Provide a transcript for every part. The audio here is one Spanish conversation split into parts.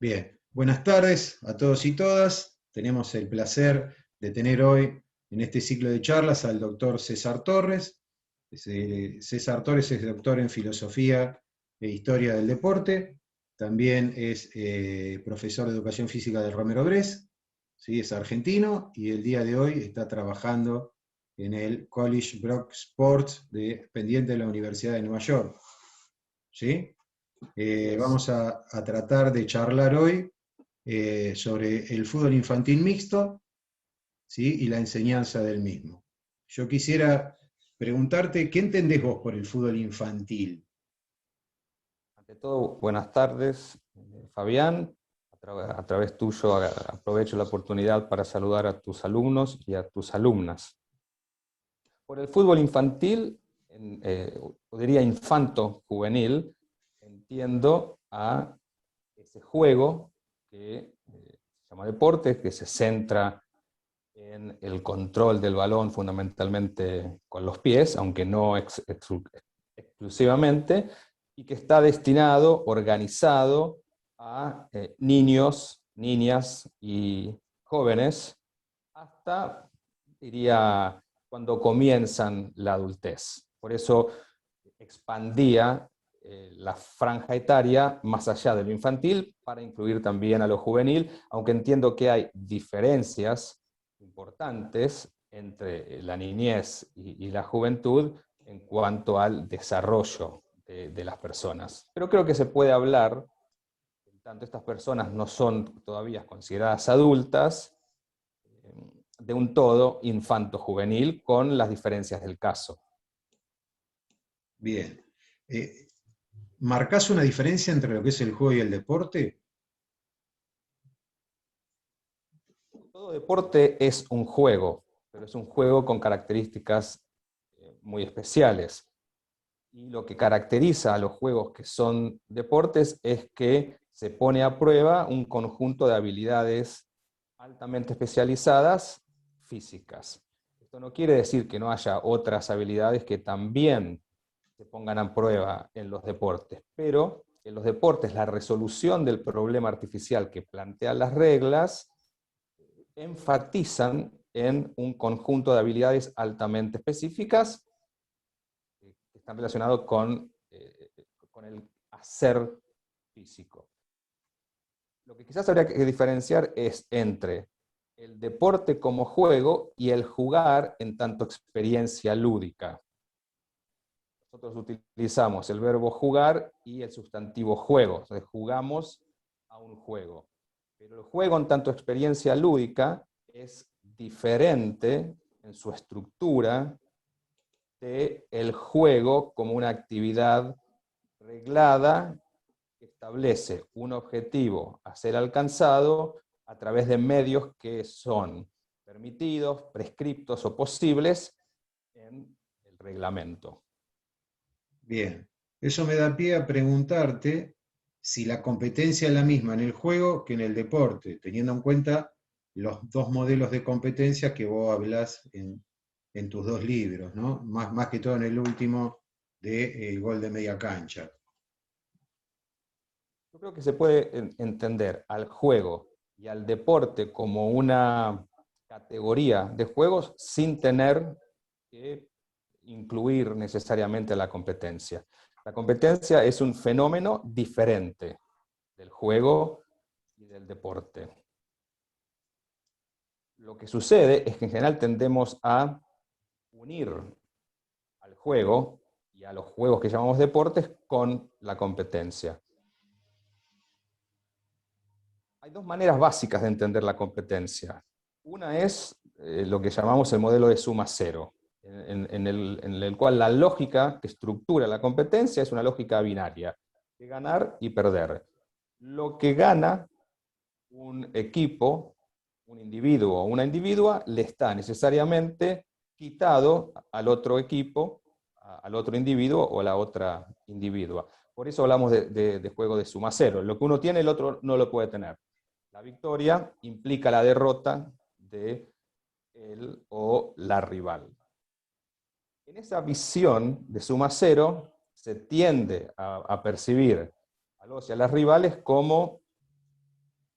Bien, buenas tardes a todos y todas. Tenemos el placer de tener hoy en este ciclo de charlas al doctor César Torres. César Torres es doctor en Filosofía e Historia del Deporte. También es profesor de Educación Física del Romero Bres. ¿Sí? Es argentino y el día de hoy está trabajando en el College Brock Sports dependiente de la Universidad de Nueva York. ¿Sí? Vamos a tratar de charlar hoy sobre el fútbol infantil mixto, ¿sí? Y la enseñanza del mismo. Yo quisiera preguntarte, ¿qué entendés vos por el fútbol infantil? Ante todo, buenas tardes, Fabián. A través tuyo aprovecho la oportunidad para saludar a tus alumnos y a tus alumnas. Por el fútbol infantil, o diría infanto-juvenil, entiendo a ese juego que se llama deporte, que se centra en el control del balón fundamentalmente con los pies, aunque no exclusivamente, y que está destinado, organizado a niños, niñas y jóvenes hasta, diría, cuando comienzan la adultez. Por eso expandía la franja etaria más allá de lo infantil para incluir también a lo juvenil, aunque entiendo que hay diferencias importantes entre la niñez y la juventud en cuanto al desarrollo de las personas. Pero creo que se puede hablar, en tanto estas personas no son todavía consideradas adultas, de un todo infanto-juvenil con las diferencias del caso. Bien. ¿Marcás una diferencia entre lo que es el juego y el deporte? Todo deporte es un juego, pero es un juego con características muy especiales. Y lo que caracteriza a los juegos que son deportes es que se pone a prueba un conjunto de habilidades altamente especializadas físicas. Esto no quiere decir que no haya otras habilidades que también se pongan a prueba en los deportes, pero en los deportes la resolución del problema artificial que plantean las reglas enfatizan en un conjunto de habilidades altamente específicas que están relacionados con el hacer físico. Lo que quizás habría que diferenciar es entre el deporte como juego y el jugar en tanto experiencia lúdica. Nosotros utilizamos el verbo jugar y el sustantivo juego, o sea, jugamos a un juego. Pero el juego en tanto experiencia lúdica es diferente en su estructura del juego como una actividad reglada que establece un objetivo a ser alcanzado a través de medios que son permitidos, prescriptos o posibles en el reglamento. Bien. Eso me da pie a preguntarte si la competencia es la misma en el juego que en el deporte, teniendo en cuenta los dos modelos de competencia que vos hablás en tus dos libros, ¿no? Más que todo en el último de el gol de media cancha. Yo creo que se puede entender al juego y al deporte como una categoría de juegos sin tener que incluir necesariamente la competencia. La competencia es un fenómeno diferente del juego y del deporte. Lo que sucede es que en general tendemos a unir al juego y a los juegos que llamamos deportes con la competencia. Hay dos maneras básicas de entender la competencia. Una es lo que llamamos el modelo de suma cero, en el cual la lógica que estructura la competencia es una lógica binaria, de ganar y perder. Lo que gana un equipo, un individuo o una individua, le está necesariamente quitado al otro equipo, al otro individuo o a la otra individua. Por eso hablamos de juego de suma cero. Lo que uno tiene, el otro no lo puede tener. La victoria implica la derrota de él o la rival. En esa visión de suma cero se tiende a percibir a los y a las rivales como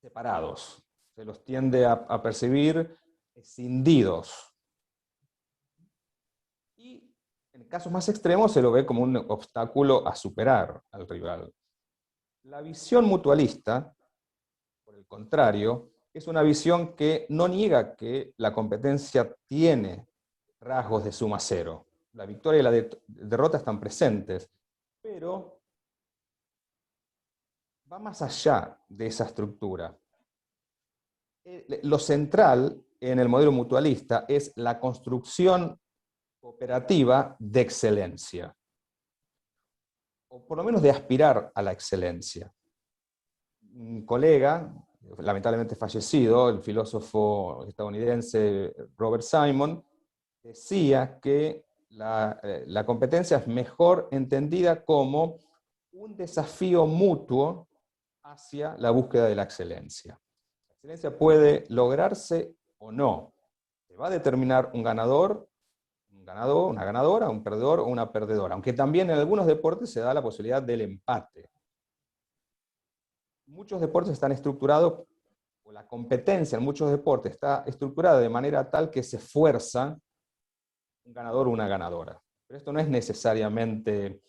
separados. Se los tiende a percibir escindidos. Y en casos más extremos se lo ve como un obstáculo a superar al rival. La visión mutualista, por el contrario, es una visión que no niega que la competencia tiene rasgos de suma cero. La victoria y la derrota están presentes, pero va más allá de esa estructura. Lo central en el modelo mutualista es la construcción cooperativa de excelencia, o por lo menos de aspirar a la excelencia. Un colega, lamentablemente fallecido, el filósofo estadounidense Robert Simon, decía que la competencia es mejor entendida como un desafío mutuo hacia la búsqueda de la excelencia. La excelencia puede lograrse o no. Se va a determinar un ganador, una ganadora, un perdedor o una perdedora, aunque también en algunos deportes se da la posibilidad del empate. Muchos deportes están estructurados, o la competencia en muchos deportes está estructurada de manera tal que se fuerza un ganador o una ganadora. Pero esto no es necesariamente,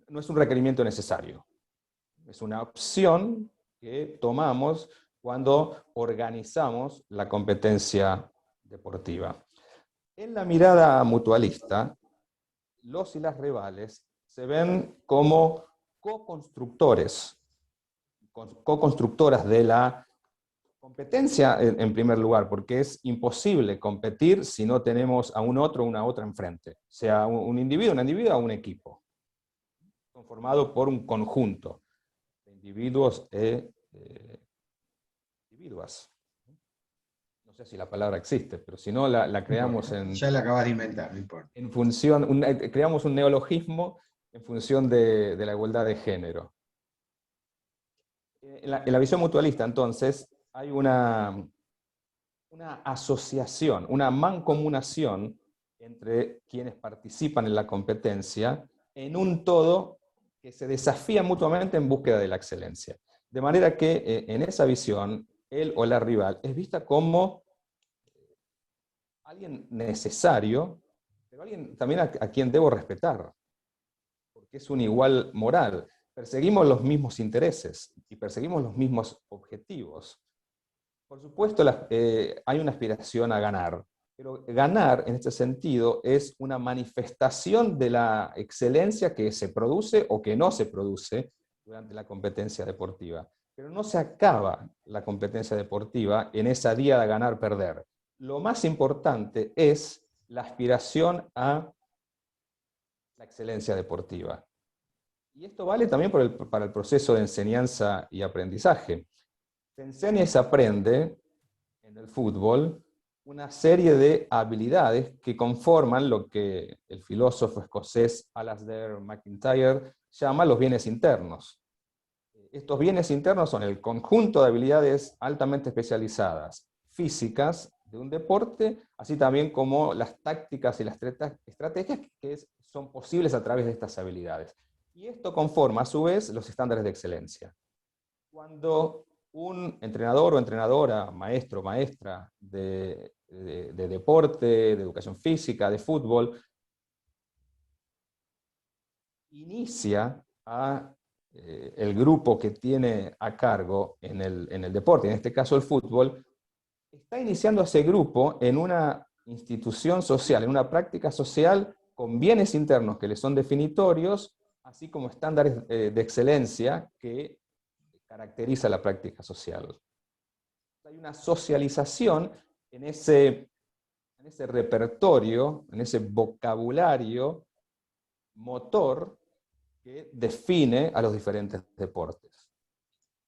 no es un requerimiento necesario. Es una opción que tomamos cuando organizamos la competencia deportiva. En la mirada mutualista, los y las rivales se ven como co-constructoras de la competencia en primer lugar, porque es imposible competir si no tenemos a un otro o una otra enfrente, sea un individuo, una individua o un equipo, conformado por un conjunto de individuos e individuas. No sé si la palabra existe, pero si no la creamos en... Ya la acabas de inventar, no importa. En función, creamos un neologismo en función de la igualdad de género. En la visión mutualista, entonces, hay una asociación, una mancomunación entre quienes participan en la competencia en un todo que se desafía mutuamente en búsqueda de la excelencia. De manera que en esa visión, él o la rival es vista como alguien necesario, pero alguien también a quien debo respetar, porque es un igual moral. Perseguimos los mismos intereses y perseguimos los mismos objetivos. Por supuesto, hay una aspiración a ganar, pero ganar en este sentido es una manifestación de la excelencia que se produce o que no se produce durante la competencia deportiva. Pero no se acaba la competencia deportiva en esa día de ganar-perder. Lo más importante es la aspiración a la excelencia deportiva. Y esto vale también para el proceso de enseñanza y aprendizaje. Se enseña y se aprende en el fútbol una serie de habilidades que conforman lo que el filósofo escocés Alasdair MacIntyre llama los bienes internos. Estos bienes internos son el conjunto de habilidades altamente especializadas, físicas, de un deporte, así también como las tácticas y las estrategias que son posibles a través de estas habilidades. Y esto conforma, a su vez, los estándares de excelencia. Cuando un entrenador o entrenadora, maestro o maestra de deporte, de educación física, de fútbol, inicia el grupo que tiene a cargo en el deporte, en este caso el fútbol, está iniciando ese grupo en una institución social, en una práctica social con bienes internos que le son definitorios, así como estándares de excelencia que caracteriza la práctica social. Hay una socialización en ese repertorio, en ese vocabulario motor que define a los diferentes deportes.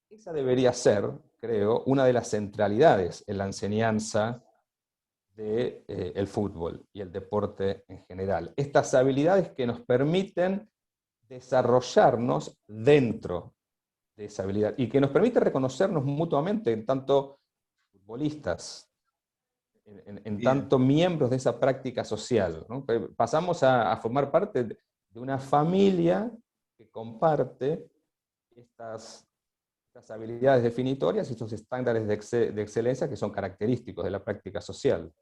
Esa debería ser, creo, una de las centralidades en la enseñanza del fútbol y el deporte en general. Estas habilidades que nos permiten desarrollarnos dentro de esa habilidad y que nos permite reconocernos mutuamente en tanto futbolistas, en tanto miembros de esa práctica social, ¿no? Pasamos a formar parte de una familia que comparte estas las habilidades definitorias y estos estándares de excelencia que son característicos de la práctica social.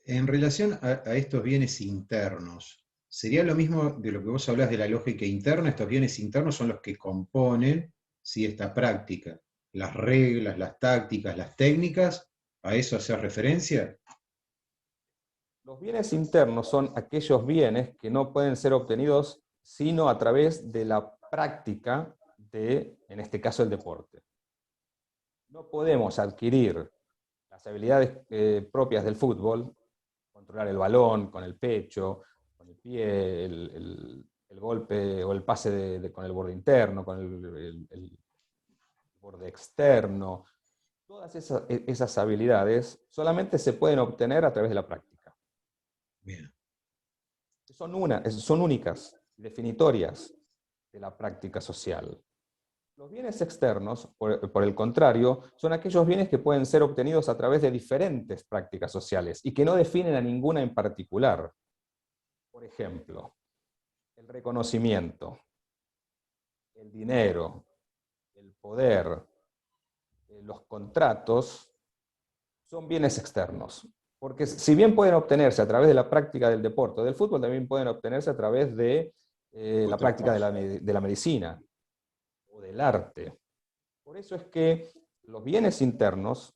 En relación a estos bienes internos, ¿sería lo mismo de lo que vos hablás de la lógica interna? Estos bienes internos son los que componen, ¿sí?, esta práctica. Las reglas, las tácticas, las técnicas, ¿a eso hace referencia? Los bienes internos son aquellos bienes que no pueden ser obtenidos sino a través de la práctica de, en este caso, el deporte. No podemos adquirir las habilidades propias del fútbol, controlar el balón con el pecho, con el pie, el golpe o el pase con el borde interno, con el borde externo. Todas esas habilidades solamente se pueden obtener a través de la práctica. Bien. Son únicas, definitorias de la práctica social. Los bienes externos, por el contrario, son aquellos bienes que pueden ser obtenidos a través de diferentes prácticas sociales y que no definen a ninguna en particular. Por ejemplo, el reconocimiento, el dinero, el poder, los contratos, son bienes externos. Porque si bien pueden obtenerse a través de la práctica del deporte o del fútbol, también pueden obtenerse a través de la práctica de la medicina o del arte. Por eso es que los bienes internos,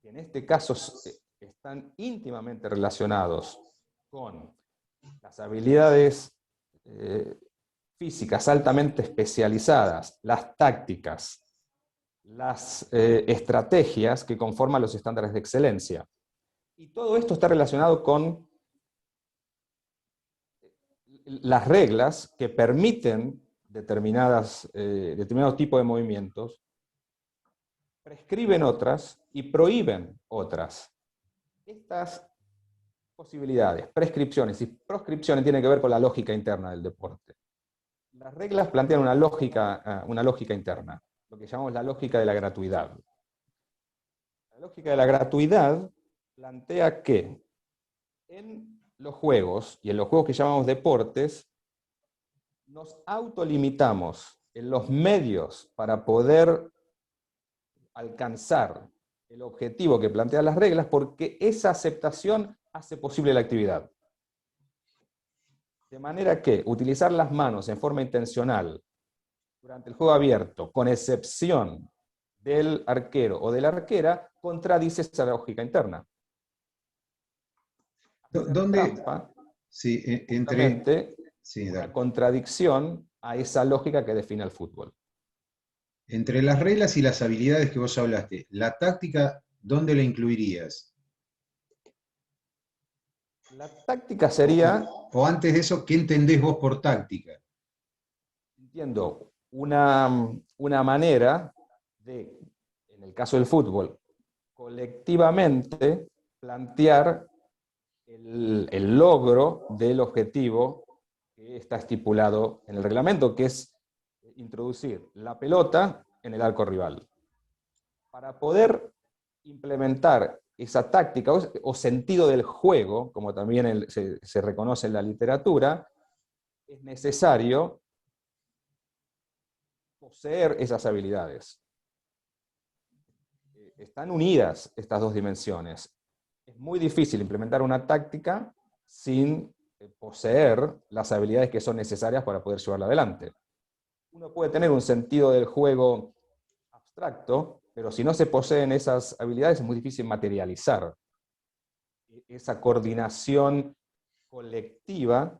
que en este caso están íntimamente relacionados con las habilidades físicas altamente especializadas, las tácticas, las estrategias que conforman los estándares de excelencia. Y todo esto está relacionado con las reglas que permiten determinados tipos de movimientos, prescriben otras y prohíben otras. Estas posibilidades, prescripciones y proscripciones tienen que ver con la lógica interna del deporte. Las reglas plantean una lógica interna, lo que llamamos la lógica de la gratuidad. La lógica de la gratuidad plantea que en los juegos, y en los juegos que llamamos deportes, nos autolimitamos en los medios para poder alcanzar el objetivo que plantean las reglas, porque esa aceptación hace posible la actividad. De manera que utilizar las manos en forma intencional durante el juego abierto, con excepción del arquero o de la arquera, contradice esa lógica interna. ¿Dónde? Trampa, Sí, sí, una contradicción a esa lógica que define el fútbol. entre las reglas y las habilidades que vos hablaste, ¿la táctica dónde la incluirías? La táctica sería... O antes de eso, ¿qué entendés vos por táctica? Entiendo una manera de, en el caso del fútbol, colectivamente plantear el logro del objetivo que está estipulado en el reglamento, que es introducir la pelota en el arco rival. Para poder implementar esa táctica o sentido del juego, como también se reconoce en la literatura, es necesario poseer esas habilidades. Están unidas estas dos dimensiones. Es muy difícil implementar una táctica sin poseer las habilidades que son necesarias para poder llevarla adelante. Uno puede tener un sentido del juego abstracto, pero si no se poseen esas habilidades es muy difícil materializar esa coordinación colectiva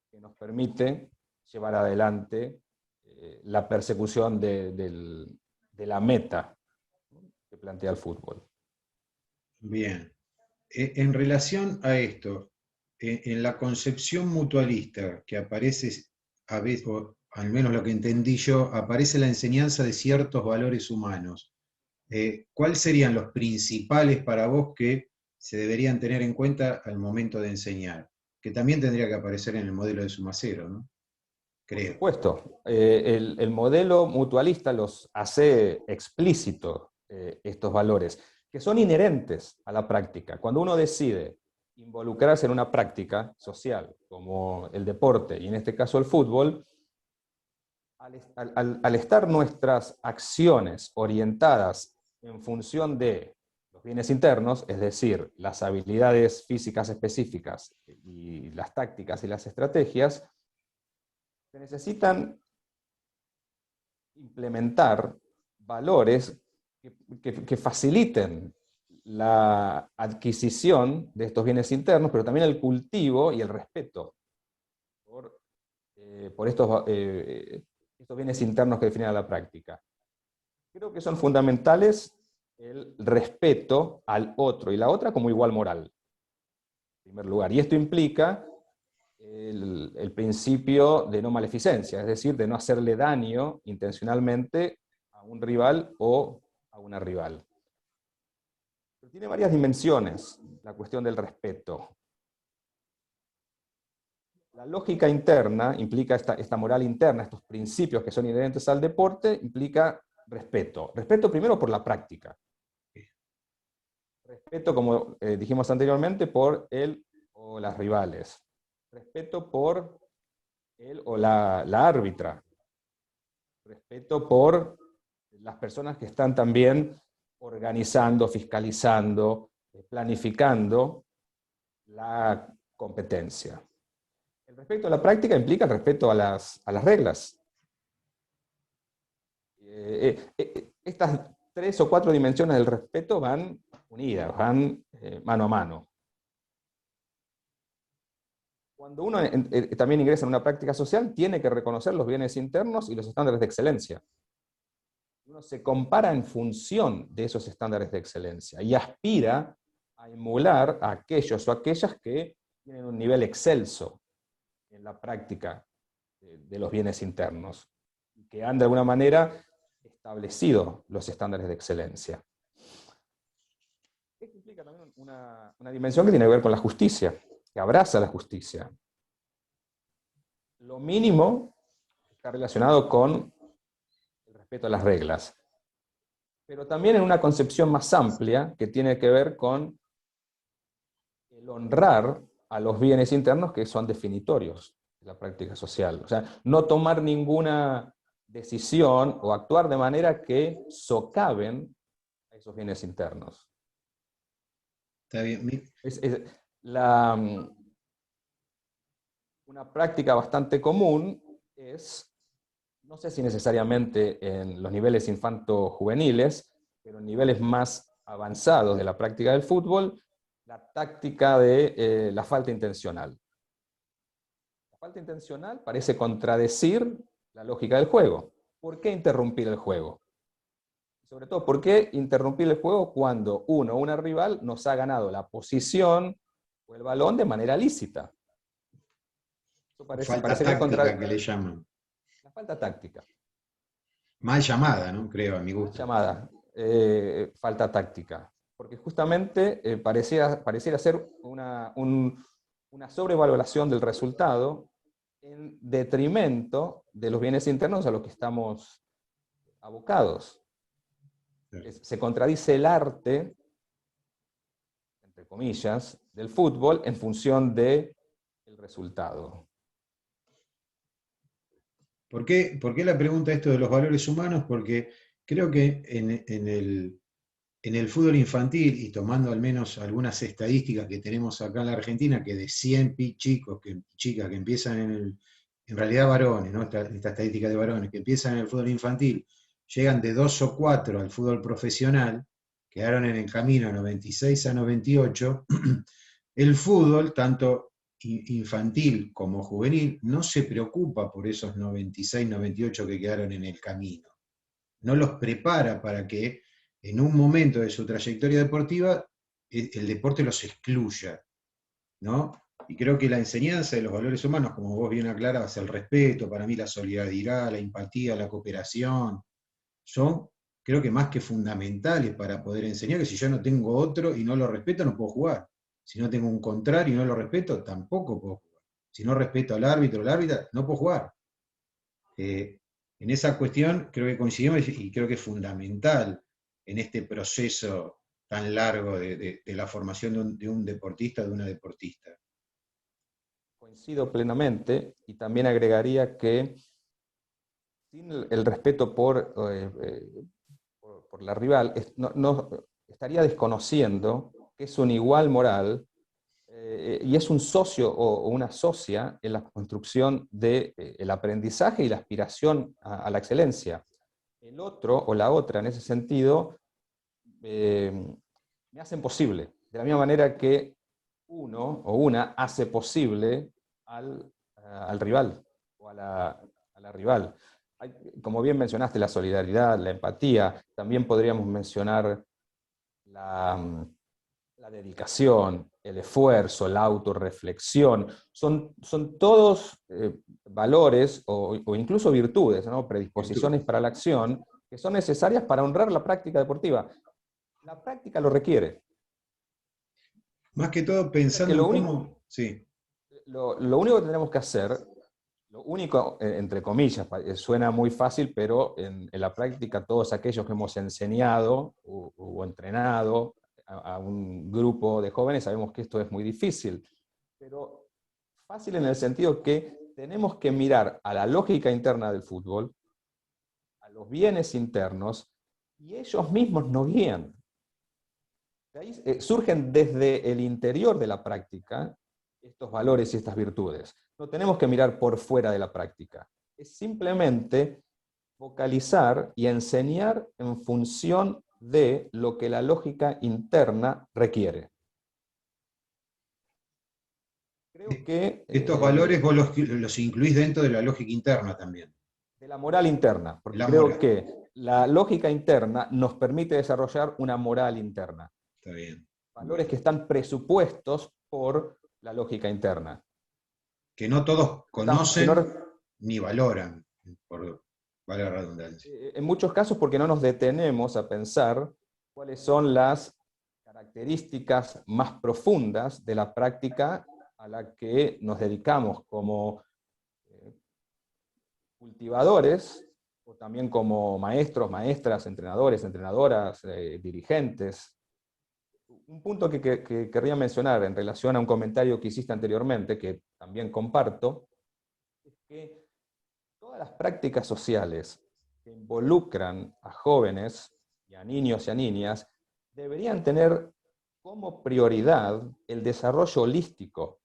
que nos permite llevar adelante la persecución de la meta que plantea el fútbol. Bien. En relación a esto, en la concepción mutualista que aparece, a veces, o al menos lo que entendí yo, aparece la enseñanza de ciertos valores humanos. ¿Cuáles serían los principales para vos que se deberían tener en cuenta al momento de enseñar? Que también tendría que aparecer en el modelo de Suma Cero, ¿no? Creo. Por supuesto, el modelo mutualista los hace explícitos estos valores, que son inherentes a la práctica. Cuando uno decide involucrarse en una práctica social, como el deporte, y en este caso el fútbol, al estar nuestras acciones orientadas en función de los bienes internos, es decir, las habilidades físicas específicas y las tácticas y las estrategias, se necesitan implementar valores que faciliten la adquisición de estos bienes internos, pero también el cultivo y el respeto por estos bienes internos que definen la práctica. Creo que son fundamentales el respeto al otro y la otra como igual moral, en primer lugar. Y esto implica el principio de no maleficencia, es decir, de no hacerle daño intencionalmente a un rival o a una rival. Pero tiene varias dimensiones la cuestión del respeto. La lógica interna implica esta moral interna, estos principios que son inherentes al deporte, implica respeto. Respeto primero por la práctica. Respeto, como dijimos anteriormente, por él o las rivales. Respeto por él o la árbitra. Respeto por las personas que están también organizando, fiscalizando, planificando la competencia. El respeto a la práctica implica el respeto a las reglas. Estas 3 o 4 dimensiones del respeto van unidas, van mano a mano. Cuando uno también ingresa en una práctica social, tiene que reconocer los bienes internos y los estándares de excelencia. Uno se compara en función de esos estándares de excelencia y aspira a emular a aquellos o aquellas que tienen un nivel excelso en la práctica de los bienes internos, y que han de alguna manera establecido los estándares de excelencia. Esto implica también una dimensión que tiene que ver con la justicia, que abraza la justicia. Lo mínimo está relacionado con el respeto a las reglas, pero también en una concepción más amplia que tiene que ver con el honrar a los bienes internos que son definitorios de la práctica social. O sea, no tomar ninguna decisión o actuar de manera que socaven a esos bienes internos. Está bien. Una práctica bastante común es, no sé si necesariamente en los niveles infanto-juveniles, pero en niveles más avanzados de la práctica del fútbol, la táctica de la falta intencional. La falta intencional parece contradecir la lógica del juego. ¿Por qué interrumpir el juego? Sobre todo, ¿por qué interrumpir el juego cuando uno o una rival nos ha ganado la posición o el balón de manera lícita? Eso Falta táctica que le llaman. La falta táctica. Mal llamada, ¿no? Creo, a mi gusto. Llamada. Falta táctica. Porque justamente pareciera ser una sobrevaloración del resultado en detrimento de los bienes internos a los que estamos abocados. Se contradice el arte, entre comillas, del fútbol en función del resultado. ¿Por qué la pregunta esto de los valores humanos? Porque creo que en el fútbol infantil, y tomando al menos algunas estadísticas que tenemos acá en la Argentina, que de 100 chicas que empiezan en realidad varones, ¿no? Esta estadística de varones, que empiezan en el fútbol infantil, llegan de 2 o 4 al fútbol profesional, quedaron en el camino 96 a 98, el fútbol, tanto infantil como juvenil, no se preocupa por esos 96, 98 que quedaron en el camino. No los prepara para que en un momento de su trayectoria deportiva el deporte los excluya, ¿no? Y creo que la enseñanza de los valores humanos, como vos bien aclarabas, el respeto, para mí la solidaridad, la empatía, la cooperación, son, creo que más que fundamentales para poder enseñar, que si yo no tengo otro y no lo respeto, no puedo jugar. Si no tengo un contrario y no lo respeto, tampoco puedo jugar. Si no respeto al árbitro o la árbitra, no puedo jugar. En esa cuestión creo que coincidimos y creo que es fundamental en este proceso tan largo de la formación de un deportista, de una deportista. Coincido plenamente y también agregaría que sin el respeto por la rival, estaría desconociendo que es un igual moral y es un socio o una socia en la construcción del aprendizaje y la aspiración a la excelencia. El otro o la otra, en ese sentido, me hacen posible, de la misma manera que uno o una hace posible al rival o a la rival. Como bien mencionaste, la solidaridad, la empatía, también podríamos mencionar la dedicación, el esfuerzo, la autorreflexión, son todos valores o incluso virtudes, ¿no? Predisposiciones para la acción que son necesarias para honrar la práctica deportiva. La práctica lo requiere. Más que todo O sea pensando que en cómo... Sí. lo único que tenemos que hacer, lo único, entre comillas, suena muy fácil, pero en la práctica todos aquellos que hemos enseñado o entrenado a un grupo de jóvenes sabemos que esto es muy difícil, pero fácil en el sentido que tenemos que mirar a la lógica interna del fútbol, a los bienes internos, y ellos mismos nos guían. De ahí surgen desde el interior de la práctica estos valores y estas virtudes. No tenemos que mirar por fuera de la práctica. Es simplemente focalizar y enseñar en función de lo que la lógica interna requiere. Creo que Estos valores vos los incluís dentro de la lógica interna también. de la moral interna, porque La creo moral. que la lógica interna nos permite desarrollar una moral interna. Está bien. Valores Bueno. que están presupuestos por la lógica interna. Que no todos Si no, conocen ni valoran, por valga la redundancia. en muchos casos porque no nos detenemos a pensar cuáles son las características más profundas de la práctica a la que nos dedicamos como cultivadores, o también como maestros, maestras, entrenadores, entrenadoras, dirigentes. Un punto que querría mencionar en relación a un comentario que hiciste anteriormente, que también comparto, es que todas las prácticas sociales que involucran a jóvenes y a niños y a niñas deberían tener como prioridad el desarrollo holístico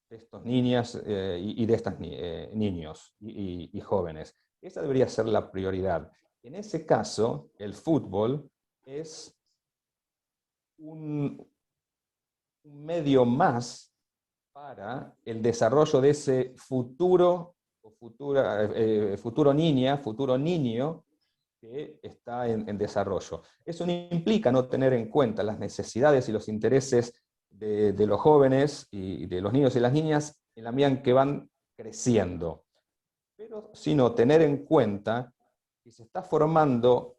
de estas niñas y de estos niños y jóvenes. Esa debería ser la prioridad. En ese caso, el fútbol es un medio más para el desarrollo de ese futuro futuro niña, futuro niño que está en desarrollo. Eso no implica no tener en cuenta las necesidades y los intereses de los jóvenes y de los niños y las niñas en la medida en que van creciendo, pero sino tener en cuenta que se está formando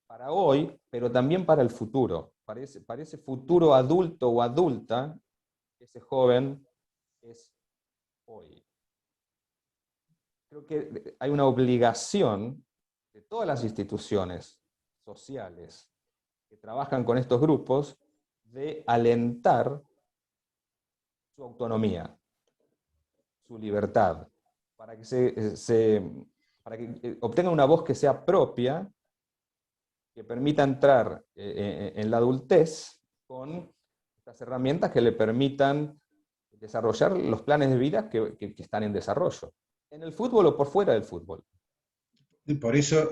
para hoy, pero también para el futuro, para ese futuro adulto o adulta, ese joven es hoy. Creo que hay una obligación de todas las instituciones sociales que trabajan con estos grupos de alentar su autonomía, su libertad, para que, para que obtengan una voz que sea propia, que permita entrar en la adultez con estas herramientas que le permitan desarrollar los planes de vida que están en desarrollo, en el fútbol o por fuera del fútbol. Por eso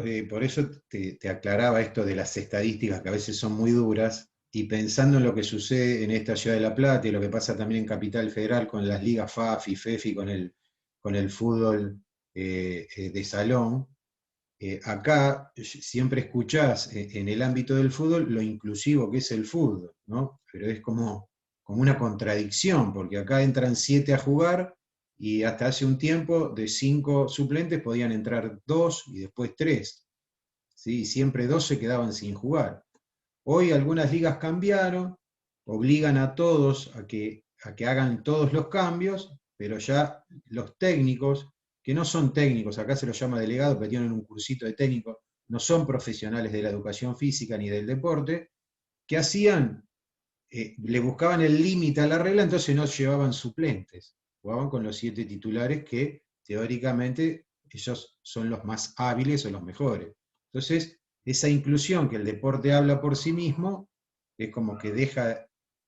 te aclaraba esto de las estadísticas que a veces son muy duras, y pensando en lo que sucede en esta ciudad de La Plata y lo que pasa también en Capital Federal con las ligas FAFI, FEFI, con el fútbol de salón, acá siempre escuchás en el ámbito del fútbol lo inclusivo que es el fútbol, ¿no? Pero es como una contradicción, porque acá entran 7 a jugar y hasta hace un tiempo de 5 suplentes podían entrar 2 y después 3, ¿sí? Siempre 2 se quedaban sin jugar. Hoy algunas ligas cambiaron, obligan a todos a que hagan todos los cambios, pero ya los técnicos, que no son técnicos, acá se los llama delegados, pero tienen un cursito de técnico, no son profesionales de la educación física ni del deporte, ¿qué hacían? Le buscaban el límite a la regla, entonces no llevaban suplentes, jugaban con los 7 titulares que teóricamente ellos son los más hábiles o los mejores. Entonces, esa inclusión que el deporte habla por sí mismo, es como que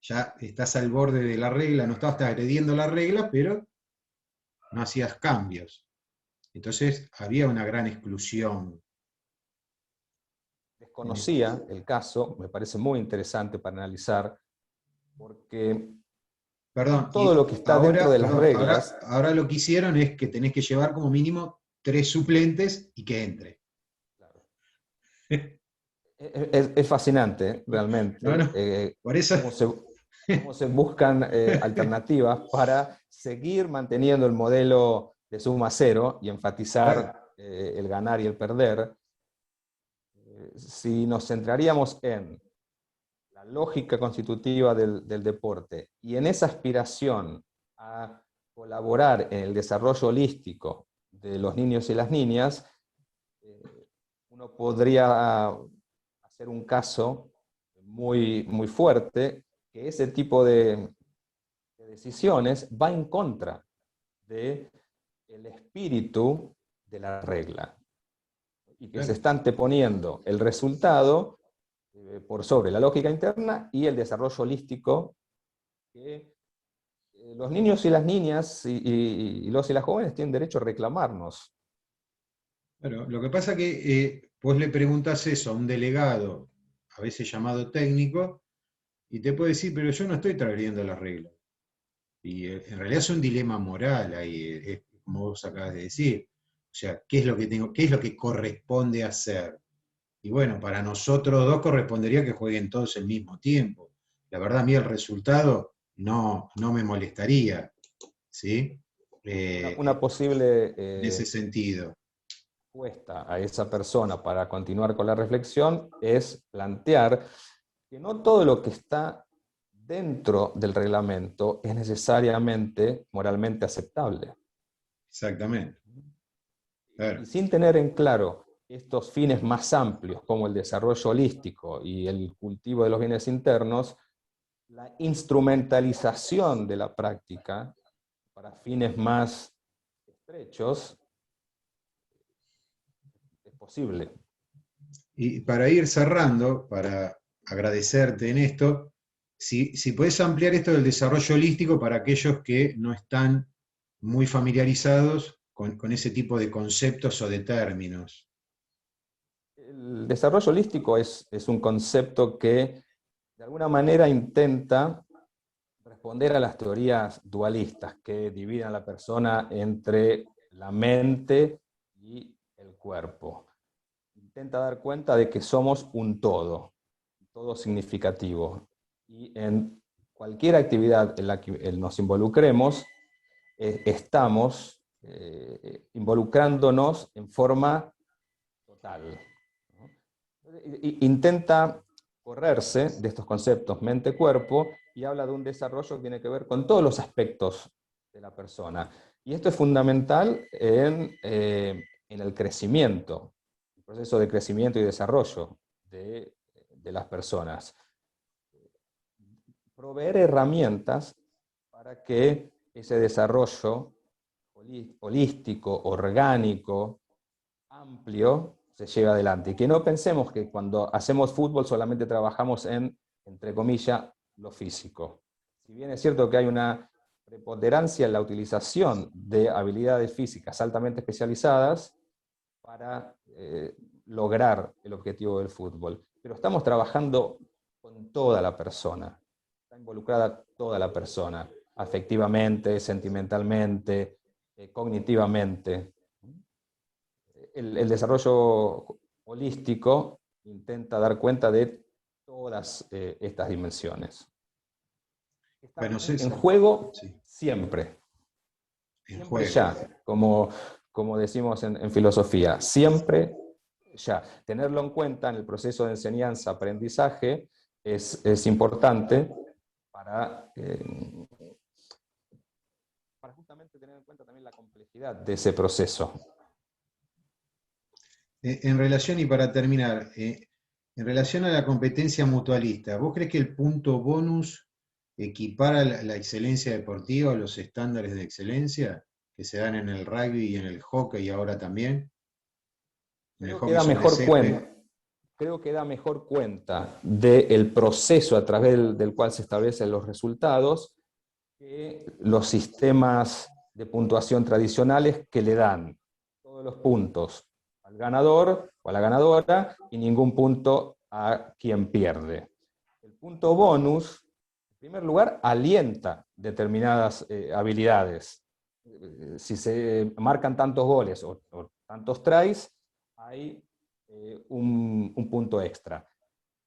ya estás al borde de la regla, no estás agrediendo la regla, pero no hacías cambios. Entonces, había una gran exclusión. Desconocía el caso, me parece muy interesante para analizar, porque Perdón, todo lo que está dentro de las reglas. ahora lo que hicieron es que tenés que llevar como mínimo 3 suplentes y que entre. Claro, es fascinante, realmente, No, no, por eso. cómo se buscan alternativas para seguir manteniendo el modelo de suma cero y enfatizar Claro, el ganar y el perder. Si nos centraríamos en la lógica constitutiva del deporte y en esa aspiración a colaborar en el desarrollo holístico de los niños y las niñas, uno podría hacer un caso muy, muy fuerte que ese tipo de decisiones va en contra del espíritu de la regla y que se está anteponiendo el resultado por sobre la lógica interna y el desarrollo holístico que los niños y las niñas y los y las jóvenes tienen derecho a reclamarnos. Bueno, lo que pasa que vos le preguntás eso a un delegado, a veces llamado técnico, y te puede decir, pero yo no estoy transgrediendo las reglas. Y en realidad es un dilema moral ahí, como vos acabas de decir. O sea, ¿qué es lo que qué es lo que corresponde hacer? Y bueno, para nosotros dos correspondería que jueguen todos al mismo tiempo. La verdad, a mí el resultado no me molestaría, ¿sí? Una posible En ese sentido. respuesta a esa persona para continuar con la reflexión es plantear que no todo lo que está dentro del reglamento es necesariamente moralmente aceptable. Exactamente. Y Claro. sin tener en claro estos fines más amplios como el desarrollo holístico y el cultivo de los bienes internos, la instrumentalización de la práctica para fines más estrechos es posible. Y para ir cerrando, para agradecerte en esto, si puedes ampliar esto del desarrollo holístico para aquellos que no están muy familiarizados con ese tipo de conceptos o de términos. El desarrollo holístico es un concepto que de alguna manera intenta responder a las teorías dualistas que dividen a la persona entre la mente y el cuerpo. Intenta dar cuenta de que somos un todo significativo. Y en cualquier actividad en la que nos involucremos, estamos involucrándonos en forma total, ¿no? Intenta correrse de estos conceptos mente-cuerpo y habla de un desarrollo que tiene que ver con todos los aspectos de la persona. Y esto es fundamental en el crecimiento, el proceso de crecimiento y desarrollo de las personas. Proveer herramientas para que ese desarrollo holístico, orgánico, amplio, se lleve adelante. Y que no pensemos que cuando hacemos fútbol solamente trabajamos en, entre comillas, lo físico. Si bien es cierto que hay una preponderancia en la utilización de habilidades físicas altamente especializadas para lograr el objetivo del fútbol, pero estamos trabajando con toda la persona. Está involucrada toda la persona, afectivamente, sentimentalmente, cognitivamente. El desarrollo holístico intenta dar cuenta de todas estas dimensiones. Están Bueno, en César, juego sí, siempre. en Siempre juego. ya, como decimos en filosofía, siempre ya. Tenerlo en cuenta en el proceso de enseñanza-aprendizaje es importante para justamente tener en cuenta también la complejidad de ese proceso. En relación, y para terminar, en relación a la competencia mutualista, ¿vos crees que el punto bonus equipara la excelencia deportiva o los estándares de excelencia? que se dan en el rugby y en el hockey ahora también, en el Creo que hockey da sobre mejor césped. cuenta. Creo que da mejor cuenta del proceso a través del cual se establecen los resultados que los sistemas de puntuación tradicionales que le dan todos los puntos al ganador o a la ganadora y ningún punto a quien pierde. El punto bonus, en primer lugar, alienta determinadas habilidades. Si se marcan tantos goles o tantos tries, hay un punto extra.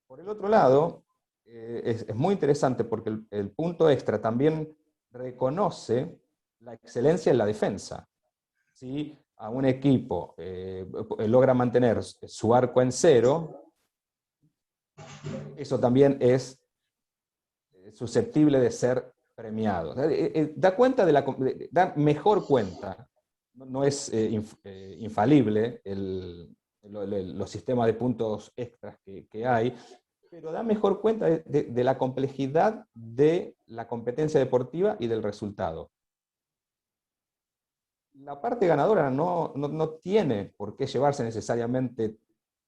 Por el otro lado, es muy interesante porque el punto extra también reconoce la excelencia en la defensa. Si a un equipo logra mantener su arco en cero, eso también es susceptible de ser premiado. Da cuenta da mejor cuenta, no es infalible los sistemas de puntos extras que hay, pero da mejor cuenta de la complejidad de la competencia deportiva y del resultado. La parte ganadora no tiene por qué llevarse necesariamente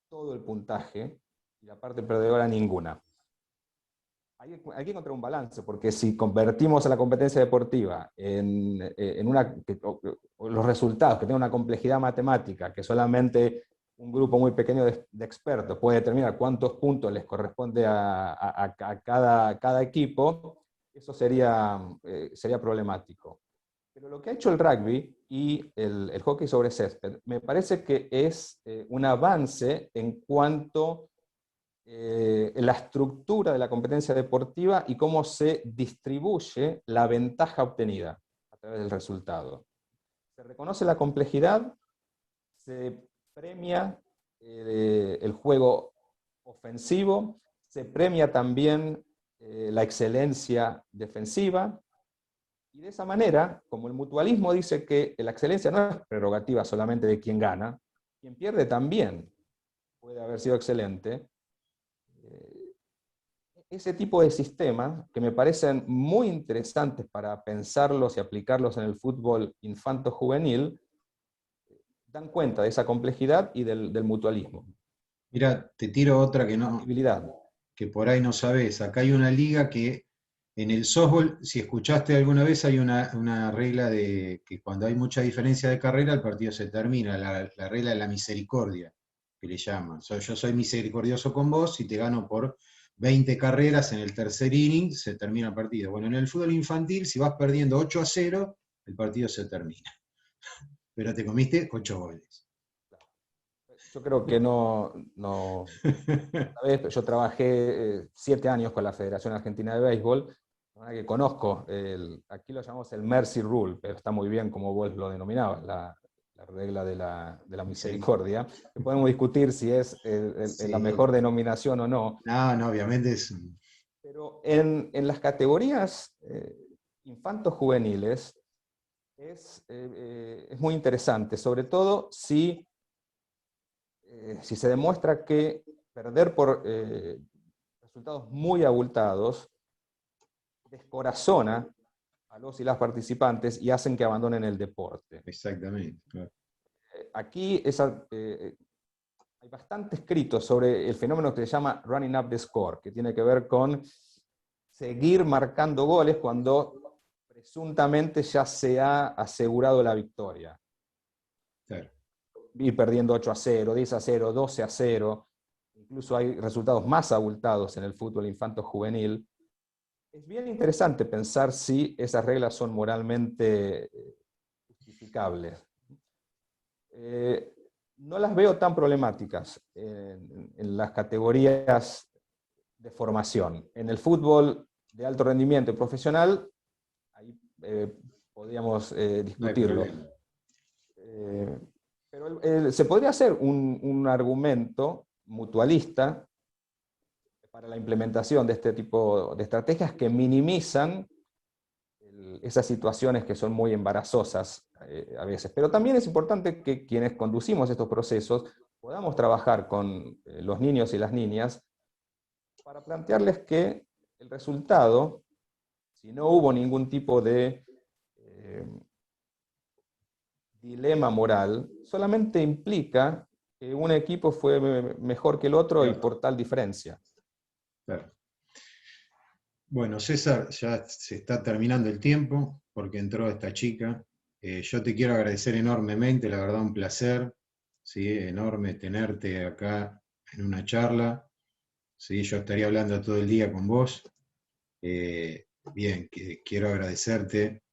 todo el puntaje y la parte perdedora ninguna. Hay que encontrar un balance, porque si convertimos a la competencia deportiva los resultados que tengan una complejidad matemática que solamente un grupo muy pequeño de expertos puede determinar cuántos puntos les corresponde a cada equipo, eso sería problemático. Pero lo que ha hecho el rugby y el hockey sobre césped me parece que es un avance en cuanto la estructura de la competencia deportiva y cómo se distribuye la ventaja obtenida a través del resultado. Se reconoce la complejidad, se premia el juego ofensivo, se premia también la excelencia defensiva, y de esa manera, como el mutualismo dice que la excelencia no es prerrogativa solamente de quien gana, quien pierde también puede haber sido excelente. Ese tipo de sistemas, que me parecen muy interesantes para pensarlos y aplicarlos en el fútbol infanto-juvenil, dan cuenta de esa complejidad y del mutualismo. Mira, te tiro otra Compatibilidad. que por ahí no sabes. Acá hay una liga que en el softball, si escuchaste alguna vez, hay una regla de que cuando hay mucha diferencia de carrera, el partido se termina, la regla de la misericordia, que le llaman. Yo soy misericordioso con vos, si te gano por 20 carreras en el tercer inning, se termina el partido. Bueno, en el fútbol infantil, si vas perdiendo 8-0, el partido se termina. Pero te comiste 8 goles. Yo creo que ¿sabes? Yo trabajé 7 años con la Federación Argentina de Béisbol, que conozco, aquí lo llamamos el Mercy Rule, pero está muy bien como vos lo denominabas, la regla de la misericordia, que podemos discutir si es la Sí. mejor denominación o no, No, obviamente pero en las categorías infantos juveniles es muy interesante, sobre todo si se demuestra que perder por resultados muy abultados descorazona a los y las participantes y hacen que abandonen el deporte. exactamente. Claro. Aquí hay bastante escrito sobre el fenómeno que se llama running up the score, que tiene que ver con seguir marcando goles cuando presuntamente ya se ha asegurado la victoria. Claro. Ir perdiendo 8-0, 10-0, 12-0, incluso hay resultados más abultados en el fútbol infanto-juvenil. Es bien interesante pensar si esas reglas son moralmente justificables. No las veo tan problemáticas en las categorías de formación. En el fútbol de alto rendimiento y profesional, ahí podríamos discutirlo. No Pero se podría hacer un argumento mutualista para la implementación de este tipo de estrategias que minimizan esas situaciones que son muy embarazosas a veces. Pero también es importante que quienes conducimos estos procesos podamos trabajar con los niños y las niñas para plantearles que el resultado, si no hubo ningún tipo de dilema moral solamente implica que un equipo fue mejor que el otro y Claro, por tal diferencia. claro. Bueno, César, ya se está terminando el tiempo porque entró esta chica. Yo te quiero agradecer enormemente, la verdad un placer, ¿sí? Enorme tenerte acá en una charla. ¿Sí? Yo estaría hablando todo el día con vos. Bien, quiero agradecerte